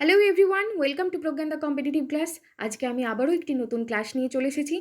Hello everyone, welcome to Pragyan the competitive class. আজকে আমি আবারও একটি নতুন ক্লাস নিয়ে চলে এসেছি।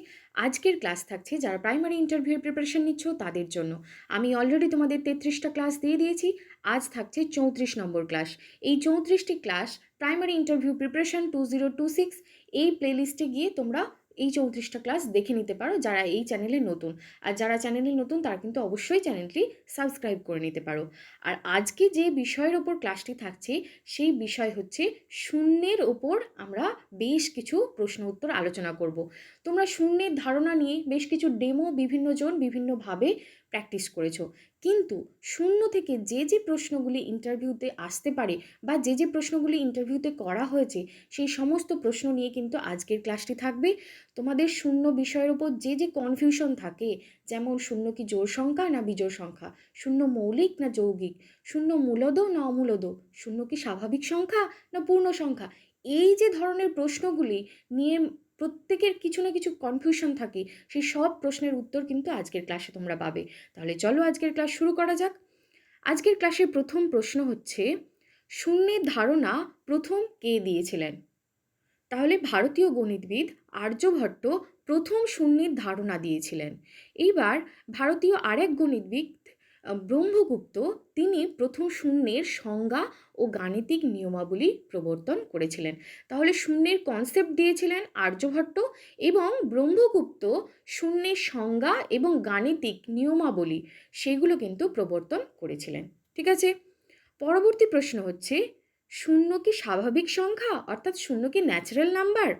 আজকের ক্লাস থাকছে যারা প্রাইমারি ইন্টারভিউয়ের প্রিপারেশন নিচ্ছ তাদের জন্য। আমি অলরেডি তোমাদের 33টা ক্লাস দিয়ে দিয়েছি। আজ থাকছে 34 নম্বর ক্লাস। এই 34টি ক্লাস প্রাইমারি ইন্টারভিউ প্রিপারেশন 2026 এই প্লেলিস্টে গিয়ে তোমরা এই 34টা ক্লাস দেখে নিতে পারো যারা এই চ্যানেলে নতুন। আর যারা চ্যানেলে নতুন তারা কিন্তু অবশ্যই চ্যানেলটি সাবস্ক্রাইব করে নিতে পারো। আর আজকে যে বিষয়ের ওপর ক্লাসটি থাকছে সেই বিষয় হচ্ছে শূন্যের ওপর আমরা বেশ কিছু প্রশ্ন উত্তর আলোচনা করব। তোমরা শূন্যের ধারণা নিয়ে বেশ কিছু ডেমো বিভিন্ন জন বিভিন্নভাবে প্র্যাকটিস করেছো, কিন্তু শূন্য থেকে যে যে প্রশ্নগুলি ইন্টারভিউতে আসতে পারে বা যে যে প্রশ্নগুলি ইন্টারভিউতে করা হয়েছে সেই সমস্ত প্রশ্ন নিয়ে কিন্তু আজকের ক্লাসটি থাকবে। তোমাদের শূন্য বিষয়ের ওপর যে যে কনফিউশন থাকে, যেমন শূন্য কি জোড় সংখ্যা না বিজোড় সংখ্যা, শূন্য মৌলিক না যৌগিক, শূন্য মূলদ না অমূলদ, শূন্য কি স্বাভাবিক সংখ্যা না পূর্ণ সংখ্যা, এই যে ধরনের প্রশ্নগুলি নিয়ে প্রত্যেকের কিছু না কিছু কনফিউশন থাকে, সেই সব প্রশ্নের উত্তর কিন্তু আজকের ক্লাসে তোমরা পাবে। তাহলে চলো আজকের ক্লাস শুরু করা যাক। আজকের ক্লাসের প্রথম প্রশ্ন হচ্ছে, শূন্যের ধারণা প্রথম কে দিয়েছিলেন? তাহলে ভারতীয় গণিতবিদ আর্যভট্ট প্রথম শূন্যের ধারণা দিয়েছিলেন। এইবার ভারতীয় আরেক গণিতবিদ ব্রহ্মগুপ্ত, তিনি প্রথম শূন্যের সংজ্ঞা ও গাণিতিক নিয়মাবলী প্রবর্তন করেছিলেন। তাহলে শূন্যের কনসেপ্ট দিয়েছিলেন আর্যভট্ট এবং ব্রহ্মগুপ্ত শূন্যের সংজ্ঞা এবং গাণিতিক নিয়মাবলী সেগুলো কিন্তু প্রবর্তন করেছিলেন। ঠিক আছে, পরবর্তী প্রশ্ন হচ্ছে, শূন্য কি স্বাভাবিক সংখ্যা, অর্থাৎ শূন্য কি ন্যাচারাল নাম্বার?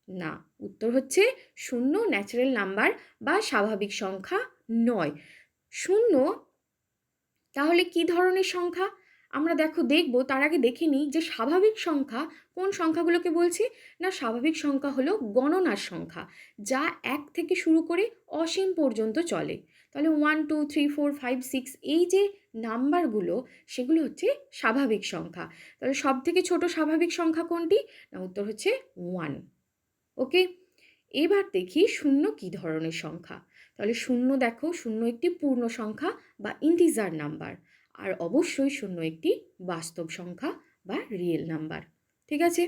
না, উত্তর হচ্ছে শূন্য ন্যাচারাল নাম্বার বা স্বাভাবিক সংখ্যা নয়। শূন্য তাহলে কি ধরনের সংখ্যা আমরা দেখব, তার আগে দেখে নিই যে স্বাভাবিক সংখ্যা কোন সংখ্যাগুলোকে বলছি। না, স্বাভাবিক সংখ্যা হলো গণনার সংখ্যা, যা 1 থেকে শুরু করে অসীম পর্যন্ত চলে। তাহলে 1 2 3 4 5 6 এই যে নাম্বারগুলো সেগুলো হচ্ছে স্বাভাবিক সংখ্যা। তাহলে সব থেকে ছোট স্বাভাবিক সংখ্যা কোনটি? না, উত্তর হচ্ছে 1। ওকে, এবার দেখি শূন্য কী ধরনের সংখ্যা। তাহলে শূন্য দেখো, শূন্য একটি পূর্ণ সংখ্যা বা ইন্টিজার নাম্বার, আর অবশ্যই শূন্য একটি বাস্তব সংখ্যা বা রিয়েল নাম্বার। ঠিক আছে,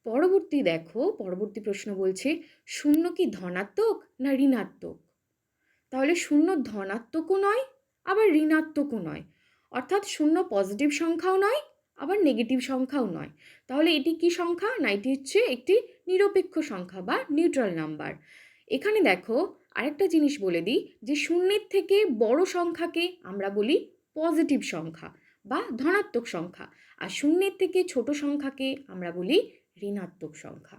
পরবর্তী প্রশ্ন বলছে, শূন্য কি ধনাত্মক না ঋণাত্মক? তাহলে শূন্য ধনাত্মকও নয় আবার ঋণাত্মকও নয়, অর্থাৎ শূন্য পজিটিভ সংখ্যাও নয় আবার নেগেটিভ সংখ্যাও নয়। তাহলে এটি কি সংখ্যা? না, এটি হচ্ছে একটি নিরপেক্ষ সংখ্যা বা নিউট্রাল নাম্বার। এখানে দেখো, আরেকটা জিনিস বলে দিই যে শূন্যের থেকে বড় সংখ্যাকে আমরা বলি পজিটিভ সংখ্যা বা ধনাত্মক সংখ্যা, আর শূন্যের থেকে ছোট সংখ্যাকে আমরা বলি ঋণাত্মক সংখ্যা।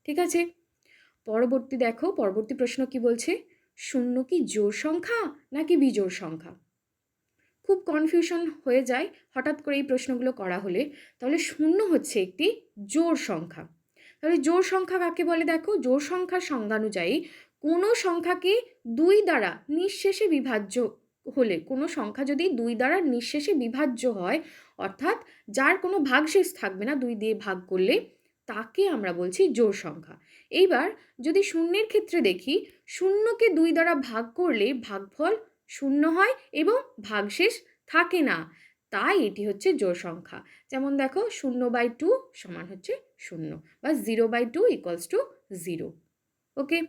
ঠিক আছে, পরবর্তী প্রশ্ন কি বলছে, শূন্য কি জোড় সংখ্যা নাকি বিজোড় সংখ্যা? খুব কনফিউশন হয়ে যায় হঠাৎ করে এই প্রশ্নগুলো করা হলে। তাহলে শূন্য হচ্ছে একটি জোড় সংখ্যা। তাহলে জোড় সংখ্যা কাকে বলে? দেখো, জোড় সংখ্যার সংজ্ঞানুযায়ী কোনো সংখ্যাকে 2 দ্বারা নিঃশেষে বিভাজ্য হলে, কোনো সংখ্যা যদি 2 দ্বারা নিঃশেষে বিভাজ্য হয়, অর্থাৎ যার কোনো ভাগশেষ থাকবে না 2 দিয়ে ভাগ করলে, তাকে আমরা বলছি জোড় সংখ্যা। এইবার যদি শূন্যের ক্ষেত্রে দেখি, শূন্যকে 2 দ্বারা ভাগ করলে ভাগফল শূন্য হয় এবং ভাগশেষ থাকে না, তাই এটি হচ্ছে জোড় সংখ্যা। যেমন দেখো, 0/2 সমান হচ্ছে 0 বা 0/2 ইকুয়ালস টু 0। ওকে,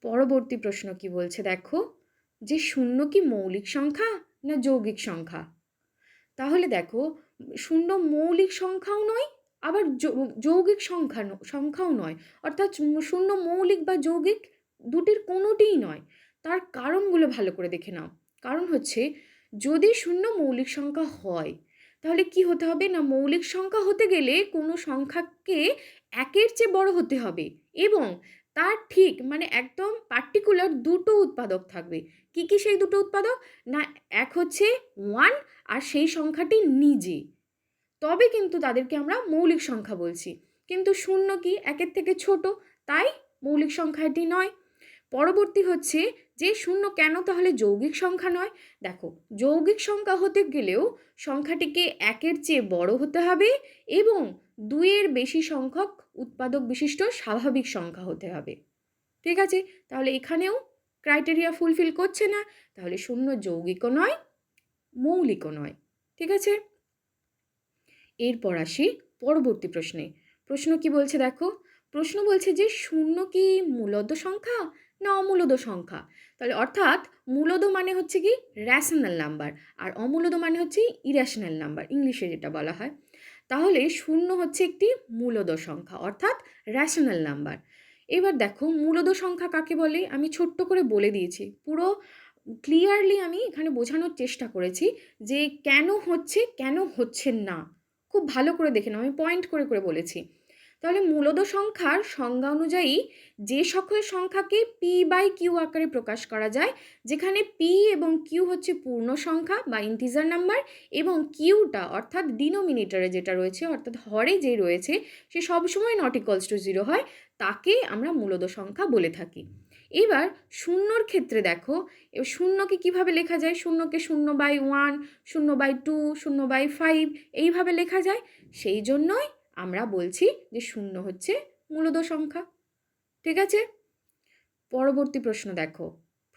পরবর্তী প্রশ্ন কি বলছে দেখো, যে শূন্য কি মৌলিক সংখ্যা না যৌগিক সংখ্যা? তাহলে দেখো, শূন্য মৌলিক সংখ্যাও নয় আবার যৌগিক সংখ্যাও নয়, অর্থাৎ শূন্য মৌলিক বা যৌগিক দুটির কোনোটিই নয়। তার কারণগুলো ভালো করে দেখে নাও। কারণ হচ্ছে, যদি শূন্য মৌলিক সংখ্যা হয় তাহলে কি হতে হবে? না, মৌলিক সংখ্যা হতে গেলে কোনো সংখ্যাকে 1-এর চেয়ে বড় হতে হবে এবং তার ঠিক একদম পার্টিকুলার দুটো উৎপাদক থাকবে। কি কি সেই দুটো উৎপাদক? না, এক হচ্ছে 1 আর সেই সংখ্যাটি নিজে, তবে কিন্তু তাদেরকে আমরা মৌলিক সংখ্যা বলছি। কিন্তু শূন্য কি 1-এর থেকে ছোট, তাই মৌলিক সংখ্যা এটি নয়। পরবর্তী হচ্ছে যে শূন্য কেন তাহলে যৌগিক সংখ্যা নয়? দেখো, যৌগিক সংখ্যা হতে গেলেও সংখ্যাটিকে 1-এর চেয়ে বড় হতে হবে এবং 2-এর বেশি সংখ্যক উৎপাদক বিশিষ্ট স্বাভাবিক সংখ্যা হতে হবে। ঠিক আছে, তাহলে এখানেও ক্রাইটেরিয়া ফুলফিল করছে না, তাহলে শূন্য যৌগিকও নয় মৌলিকও নয়। ঠিক আছে, এরপর আসি পরবর্তী প্রশ্ন কি বলছে দেখো, প্রশ্ন বলছে যে শূন্য কি মূলদ সংখ্যা না অমূলদ সংখ্যা। তাহলে অর্থাৎ মূলদ মানে হচ্ছে কি র্যাশনাল নাম্বার, আর অমূলদ মানে হচ্ছে ইর্যাশনাল নাম্বার, ইংলিশে যেটা বলা হয়। তাহলে শূন্য হচ্ছে একটি মূলদ সংখ্যা অর্থাৎ র্যাশনাল নাম্বার। এবার দেখো মূলদ সংখ্যা কাকে বলে আমি ছোট্ট করে বলে দিয়েছি, পুরো ক্লিয়ারলি আমি এখানে বোঝানোর চেষ্টা করেছি যে কেন হচ্ছে কেন হচ্ছে না, খুব ভালো করে দেখে নাও, আমি পয়েন্ট করে করে বলেছি। তাহলে মূলদ সংখ্যার সংজ্ঞা অনুযায়ী যে সকল সংখ্যাকে পি বাই কিউ আকারে প্রকাশ করা যায়, যেখানে পি এবং কিউ হচ্ছে পূর্ণ সংখ্যা বা ইন্টিজার নাম্বার, এবং কিউটা অর্থাৎ ডিনোমিনেটরে যেটা রয়েছে অর্থাৎ হরে যে রয়েছে সে সবসময় নট ইকুয়ালস টু 0 হয়, তাকে আমরা মূলদ সংখ্যা বলে থাকি। এবার শূন্যর ক্ষেত্রে দেখো, শূন্যকে কিভাবে লেখা যায়, শূন্যকে 0/1, 0/2, 0/5 এইভাবে লেখা যায়। সেই জন্যই আমরা বলছি যে শূন্য হচ্ছে মূলদ সংখ্যা। ঠিক আছে, পরবর্তী প্রশ্ন দেখো,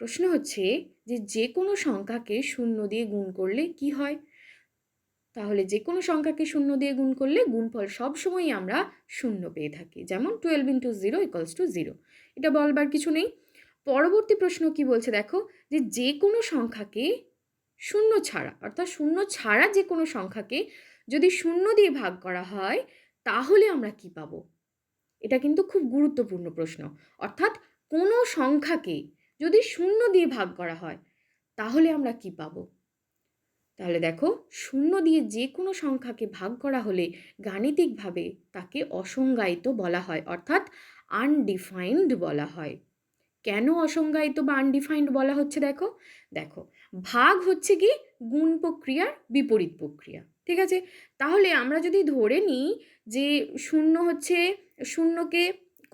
প্রশ্ন হচ্ছে যে যে কোনো সংখ্যাকে শূন্য দিয়ে গুণ করলে কি হয়। তাহলে যে কোনো সংখ্যাকে শূন্য দিয়ে গুণ করলে গুণফল সবসময়ই আমরা শূন্য পেয়ে থাকি, যেমন 12 × 0 = 0, এটা বলবার কিছু নেই। পরবর্তী প্রশ্ন কি বলছে দেখো, যে যে কোনো সংখ্যাকে শূন্য ছাড়া অর্থাৎ শূন্য ছাড়া যে কোনো সংখ্যাকে যদি শূন্য দিয়ে ভাগ করা হয় তাহলে আমরা কি পাবো। এটা কিন্তু খুব গুরুত্বপূর্ণ প্রশ্ন, অর্থাৎ কোনো সংখ্যাকে যদি শূন্য দিয়ে ভাগ করা হয় তাহলে আমরা কি পাবো। তাহলে দেখো শূন্য দিয়ে যে কোনো সংখ্যাকে ভাগ করা হলে গাণিতিকভাবে তাকে অসংজ্ঞায়িত বলা হয়, অর্থাৎ আনডিফাইন্ড বলা হয়। কেন অসংজ্ঞায়িত বা আনডিফাইন্ড বলা হচ্ছে দেখো, দেখো ভাগ হচ্ছে কি গুণ প্রক্রিয়ার বিপরীত প্রক্রিয়া। ঠিক আছে, তাহলে আমরা যদি ধরে নিই যে শূন্যকে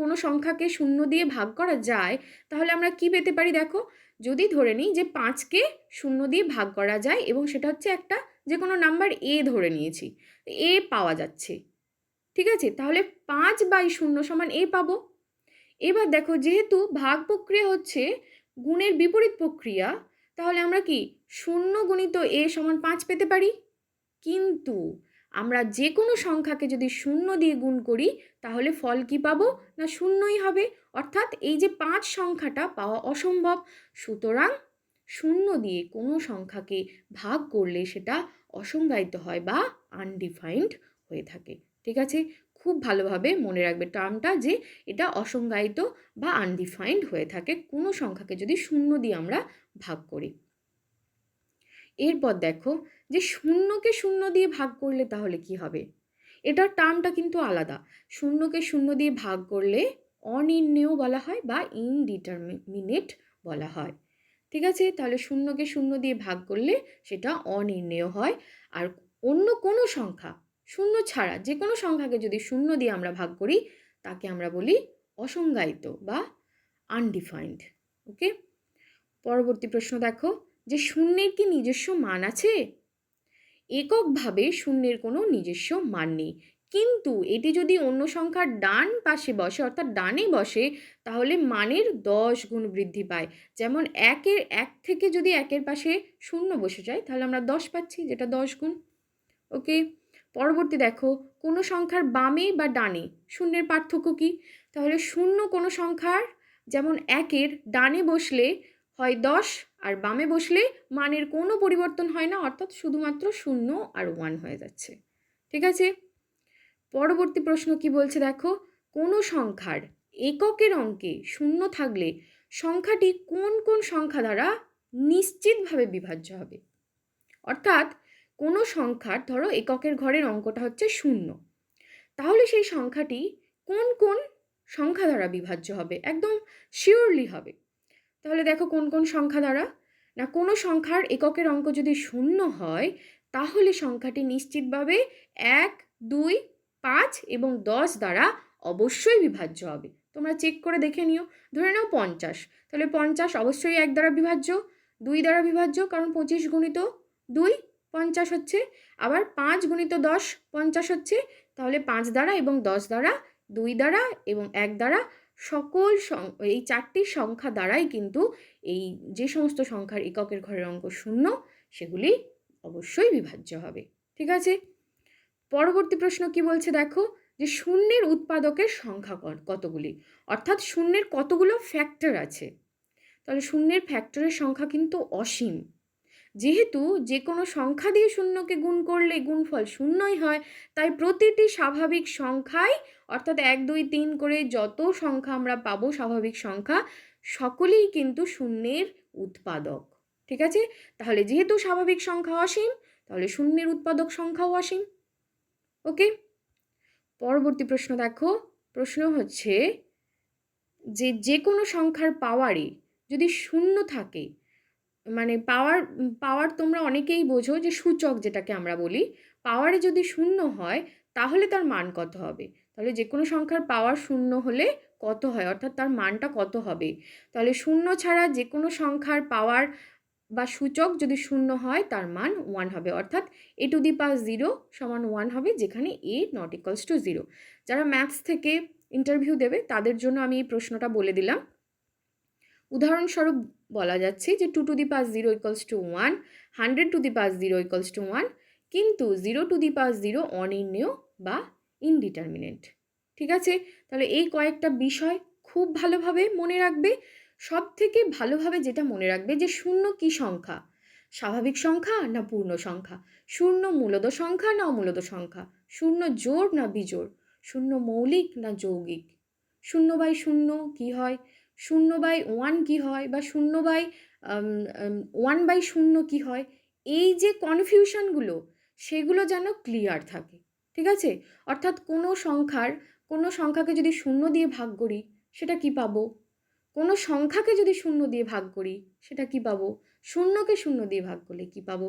কোনো সংখ্যাকে শূন্য দিয়ে ভাগ করা যায়, তাহলে আমরা কি পেতে পারি দেখো, যদি ধরে নিই যে 5কে শূন্য দিয়ে ভাগ করা যায় এবং সেটা হচ্ছে একটা যে কোনো নাম্বার এ ধরে নিয়েছি, এ পাওয়া যাচ্ছে। ঠিক আছে, তাহলে 5/0 = এ পাবো। এবার দেখো যেহেতু ভাগ প্রক্রিয়া হচ্ছে গুণের বিপরীত প্রক্রিয়া, তাহলে আমরা কি 0 × a = 5 পেতে পারি। কিন্তু আমরা যে কোনো সংখ্যাকে যদি শূন্য দিয়ে গুণ করি তাহলে ফল কি পাবো না শূন্যই হবে, অর্থাৎ এই যে 5 সংখ্যাটা পাওয়া অসম্ভব। সুতরাং শূন্য দিয়ে কোনো সংখ্যাকে ভাগ করলে সেটা অসংজ্ঞায়িত হয় বা আনডিফাইন্ড হয়ে থাকে। ঠিক আছে, খুব ভালোভাবে মনে রাখবে টার্মটা, যে এটা অসংজ্ঞায়িত বা আনডিফাইন্ড হয়ে থাকে কোনো সংখ্যাকে যদি শূন্য দিয়ে আমরা ভাগ করি। এরপর দেখো যে শূন্যকে শূন্য দিয়ে ভাগ করলে তাহলে কি হবে, এটার টার্মটা কিন্তু আলাদা। শূন্যকে শূন্য দিয়ে ভাগ করলে অনির্ণেয় বলা হয় বা ইনডিটারমিনেট বলা হয়। ঠিক আছে, তাহলে শূন্যকে শূন্য দিয়ে ভাগ করলে সেটা অনির্ণেয় হয়, আর অন্য কোনো সংখ্যা শূন্য ছাড়া যে কোনো সংখ্যাকে যদি শূন্য দিয়ে আমরা ভাগ করি তাকে আমরা বলি অসংজ্ঞায়িত বা আনডিফাইন্ড। ওকে, পরবর্তী প্রশ্ন দেখো, যে শূন্যের কি নিজস্ব মান আছে। এককভাবে শূন্যের কোনো নিজস্ব মান নেই, কিন্তু এটি যদি অন্য সংখ্যার ডান পাশে বসে অর্থাৎ ডানে বসে তাহলে মানের 10 গুণ বৃদ্ধি পায়। যেমন এক থেকে যদি 1-এর পাশে শূন্য বসে যায় তাহলে আমরা 10 পাচ্ছি, যেটা 10 গুণ। ওকে, পরবর্তী দেখো, কোনো সংখ্যার বামে বা ডানে শূন্যের পার্থক্য কি। তাহলে শূন্য কোনো সংখ্যার যেমন 1-এর ডানে বসলে হয় 10 আর বামে বসলে মানের কোনো পরিবর্তন হয় না, অর্থাৎ শুধুমাত্র 0 আর 1 হয়ে যাচ্ছে। ঠিক আছে, পরবর্তী প্রশ্ন কি বলছে দেখো, কোনো সংখ্যার এককের অঙ্কে শূন্য থাকলে সংখ্যাটি কোন কোন সংখ্যা দ্বারা নিশ্চিতভাবে বিভাজ্য হবে। অর্থাৎ কোনো সংখ্যার ধরো এককের ঘরের অঙ্কটা হচ্ছে 0, তাহলে সেই সংখ্যাটি কোন কোন সংখ্যা দ্বারা বিভাজ্য হবে, একদম শিওরলি হবে। তাহলে দেখো কোন কোন সংখ্যা দ্বারা না, কোনো সংখ্যার এককের অঙ্ক যদি 0 হয় তাহলে সংখ্যাটি নিশ্চিতভাবে 1, 2, 5 এবং 10 দ্বারা অবশ্যই বিভাজ্য হবে। তোমরা চেক করে দেখে নিও। ধরে নাও 50, তাহলে 50 অবশ্যই 1 দ্বারা বিভাজ্য, 2 দ্বারা বিভাজ্য, কারণ 25 × 2 50 হচ্ছে, আবার 5 × 10 50 হচ্ছে, তাহলে 5 দ্বারা এবং 10 দ্বারা, 2 দ্বারা এবং 1 দ্বারা, সকল এই 4টি সংখ্যা দ্বারাই কিন্তু এই যে সমস্ত সংখ্যার এককের ঘরের অঙ্ক 0 সেগুলি অবশ্যই বিভাজ্য হবে। ঠিক আছে, পরবর্তী প্রশ্ন কি বলছে দেখো, যে শূন্যের উৎপাদকের সংখ্যা কতগুলি, অর্থাৎ শূন্যের কতগুলো ফ্যাক্টর আছে। তাহলে শূন্যের ফ্যাক্টরের সংখ্যা কিন্তু অসীম। যেহেতু যে কোনো সংখ্যা দিয়ে শূন্যকে গুণ করলে গুণফল শূন্যই হয়, তাই প্রতিটি স্বাভাবিক সংখ্যায়, অর্থাৎ 1 2 3 করে যত সংখ্যা আমরা পাবো স্বাভাবিক সংখ্যা, সকলেই কিন্তু শূন্যের উৎপাদক। ঠিক আছে, তাহলে যেহেতু স্বাভাবিক সংখ্যা অসীম, তাহলে শূন্যের উৎপাদক সংখ্যাও অসীম। ওকে, পরবর্তী প্রশ্ন দেখো, প্রশ্ন হচ্ছে যে যে কোনো সংখ্যার পাওয়ারে যদি শূন্য থাকে, মানে পাওয়ার তোমরা অনেকেই বোঝো যে সূচক যেটাকে আমরা বলি, পাওয়ারে যদি শূন্য হয় তাহলে তার মান কত হবে। তাহলে যে কোনো সংখ্যার পাওয়ার শূন্য হলে কত হয়, অর্থাৎ তার মানটা কত হবে। তাহলে শূন্য ছাড়া যে কোনো সংখ্যার পাওয়ার বা সূচক যদি শূন্য হয় তার মান 1 হবে, অর্থাৎ a⁴ সমান 1 হবে, যেখানে a নট ইকুয়ালস টু 0। যারা ম্যাথস থেকে ইন্টারভিউ দেবে তাদের জন্য আমি এই প্রশ্নটা বলে দিলাম। উদাহরণস্বরূপ বলা যাচ্ছে যে 2⁵ ইকুয়ালস টু 1, 100⁵ ইকুয়ালস টু 1, কিন্তু 0⁵ অনির্ণেয় বা ইনডিটারমিনেন্ট। ঠিক আছে, তাহলে এই কয়েকটা বিষয় খুব ভালোভাবে মনে রাখবে। সব থেকে ভালোভাবে যেটা মনে রাখবে যে শূন্য কি সংখ্যা, স্বাভাবিক সংখ্যা না পূর্ণ সংখ্যা, শূন্য মূলদ সংখ্যা না অমূলদ সংখ্যা, শূন্য জোড় না বিজোড়, শূন্য মৌলিক না যৌগিক, 0/0 কি হয়, 0/1 কি হয়, বা 1/0 কি হয়। এই যে কনফিউশনগুলো, সেগুলো যেন ক্লিয়ার থাকে। ঠিক আছে, অর্থাৎ কোনো সংখ্যাকে যদি 0 দিয়ে ভাগ করি সেটা কি পাবো, কোনো সংখ্যাকে যদি 0 দিয়ে ভাগ করি সেটা কি পাবো, শূন্যকে 0 দিয়ে ভাগ করলে কি পাবো।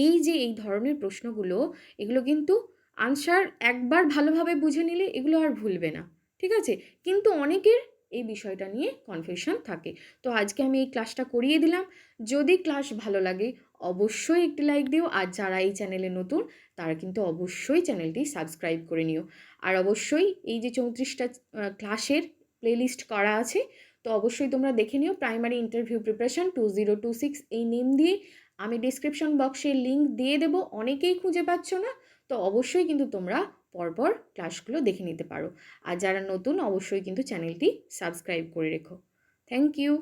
এই যে এই ধরনের প্রশ্নগুলো, এগুলো কিন্তু আনসার একবার ভালোভাবে বুঝে নিলে এগুলো আর ভুলবে না। ঠিক আছে, কিন্তু অনেকের এই বিষয়টা নিয়ে কনফিউশন থাকে। তো আজকে আমি এই ক্লাসটা করিয়ে দিলাম। যদি ক্লাস ভালো লাগে অবশ্যই একটি লাইক দিও, আর যারা এই চ্যানেলে নতুন তারা কিন্তু অবশ্যই চ্যানেলটি সাবস্ক্রাইব করে নিও। আর অবশ্যই এই যে 34টা ক্লাসের প্লেলিস্ট করা আছে, তো অবশ্যই তোমরা দেখে নিও। প্রাইমারি ইন্টারভিউ প্রিপারেশন 2026 এই নেম দিয়ে আমি ডিসক্রিপশন বক্সে লিঙ্ক দিয়ে দেবো, অনেকেই খুঁজে পাচ্ছ না, তো অবশ্যই কিন্তু তোমরা পরপর ক্লাসগুলো দেখে নিতে পারো। আর যারা নতুন অবশ্যই কিন্তু চ্যানেলটি সাবস্ক্রাইব করে রেখো। Thank you.